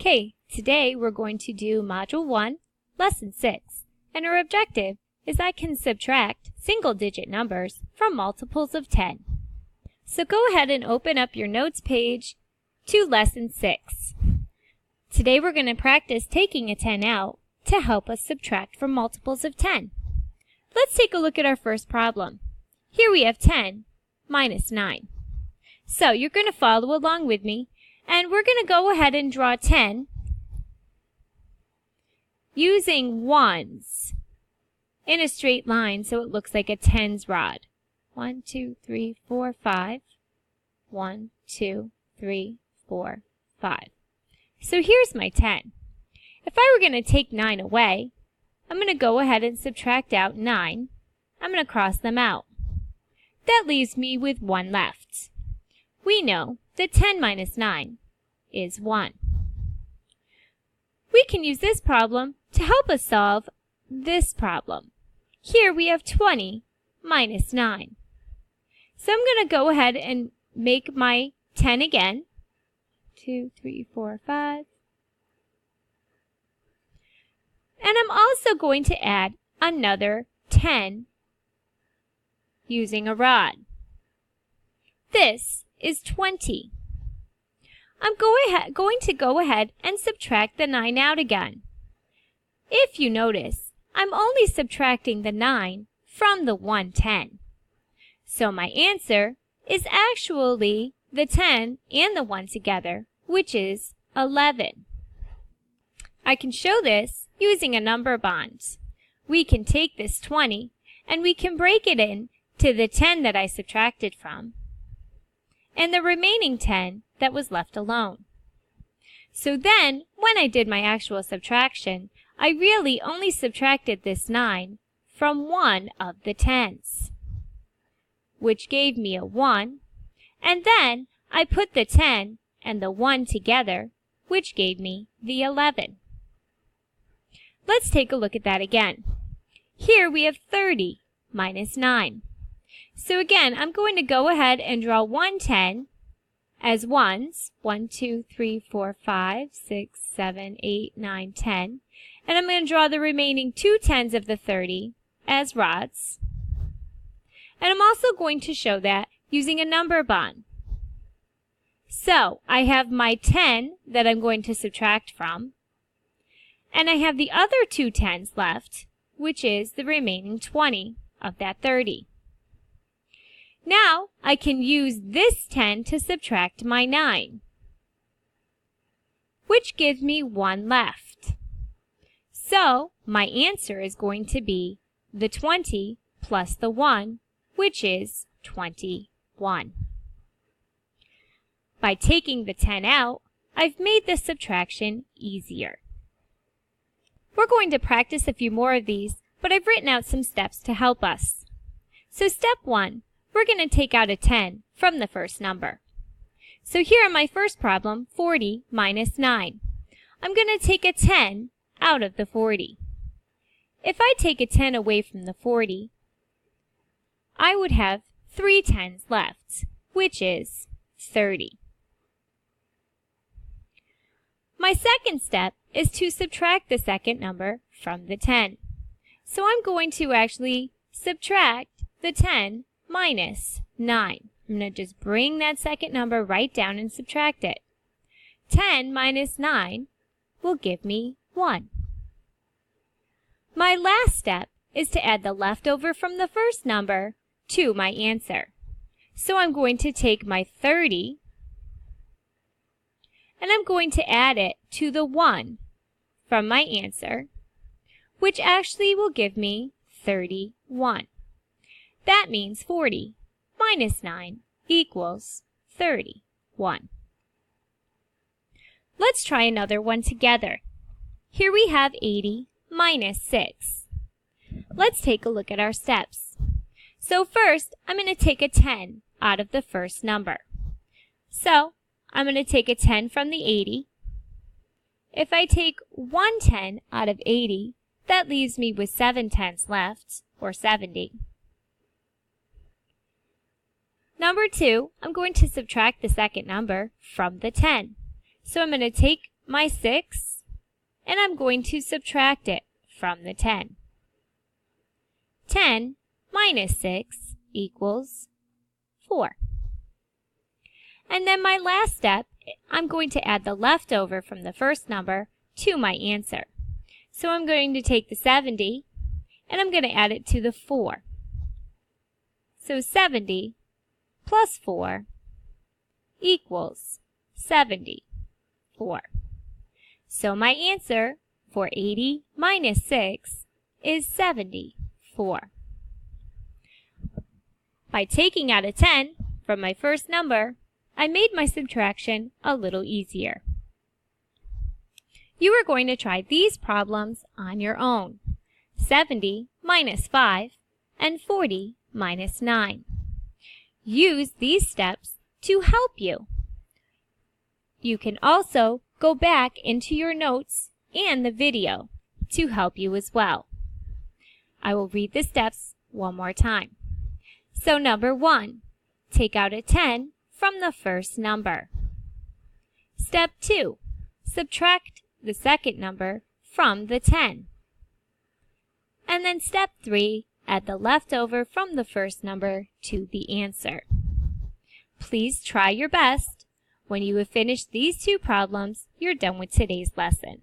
Okay, today we're going to do Module 1, Lesson 6, and our objective is I can subtract single-digit numbers from multiples of 10. So go ahead and open up your notes page to Lesson 6. Today we're going to practice taking a 10 out to help us subtract from multiples of 10. Let's take a look at our first problem. Here we have 10 minus 9. So you're going to follow along with me, and we're going to go ahead and draw 10 using ones in a straight line so it looks like a tens rod. 1, 2, 3, 4, 5. 1, 2, 3, 4, 5. So here's my 10. If I were going to take 9 away, I'm going to go ahead and subtract out 9. I'm going to cross them out. That leaves me with 1 left. We know that 10 minus 9 is 1. We can use this problem to help us solve this problem. Here we have 20 minus 9. So I'm going to go ahead and make my 10 again. 2, 3, 4, 5. And I'm also going to add another 10 using a rod. This is 20. I'm going to go ahead and subtract the 9 out again. If you notice, I'm only subtracting the 9 from the 110. So my answer is actually the 10 and the 1 together, which is 11. I can show this using a number bond. We can take this 20 and we can break it into the 10 that I subtracted from and the remaining 10 that was left alone. So then, when I did my actual subtraction, I really only subtracted this 9 from one of the 10s, which gave me a 1, and then I put the 10 and the 1 together, which gave me the 11. Let's take a look at that again. Here we have 30 minus 9. So again, I'm going to go ahead and draw 110 as ones. 1, 2, 3, 4, 5, 6, 7, 8, 9, 10. And I'm going to draw the remaining 2 10s of the 30 as rods. And I'm also going to show that using a number bond. So I have my 10 that I'm going to subtract from. And I have the other 2 10s left, which is the remaining 20 of that 30. Now, I can use this 10 to subtract my 9, which gives me 1 left. So, my answer is going to be the 20 plus the 1, which is 21. By taking the 10 out, I've made this subtraction easier. We're going to practice a few more of these, but I've written out some steps to help us. So step 1. We're going to take out a 10 from the first number. So here in my first problem, 40 minus 9. I'm going to take a 10 out of the 40. If I take a 10 away from the 40, I would have 3 10s left, which is 30. My second step is to subtract the second number from the 10. So I'm going to actually subtract the 10 minus 9. I'm going to just bring that second number right down and subtract it. 10 minus 9 will give me 1. My last step is to add the leftover from the first number to my answer. So I'm going to take my 30 and I'm going to add it to the 1 from my answer, which actually will give me 31. That means 40 minus 9 equals 31. Let's try another one together. Here we have 80 minus 6. Let's take a look at our steps. So first, I'm going to take a 10 out of the first number. So, I'm going to take a 10 from the 80. If I take 1 10 out of 80, that leaves me with 7 10s left, or 70. Number 2, I'm going to subtract the second number from the 10. So I'm going to take my 6 and I'm going to subtract it from the 10. 10 minus 6 equals 4. And then my last step, I'm going to add the leftover from the first number to my answer. So I'm going to take the 70 and I'm going to add it to the 4. So 70 plus 4 equals 74. So my answer for 80 minus 6 is 74. By taking out a 10 from my first number, I made my subtraction a little easier. You are going to try these problems on your own. 70 minus 5 and 40 minus 9. Use these steps to help you. You can also go back into your notes and the video to help you as well. I will read the steps one more time. So number 1, take out a 10 from the first number. Step 2, subtract the second number from the 10. And then step 3, add the leftover from the first number to the answer. Please try your best. When you have finished these two problems, you're done with today's lesson.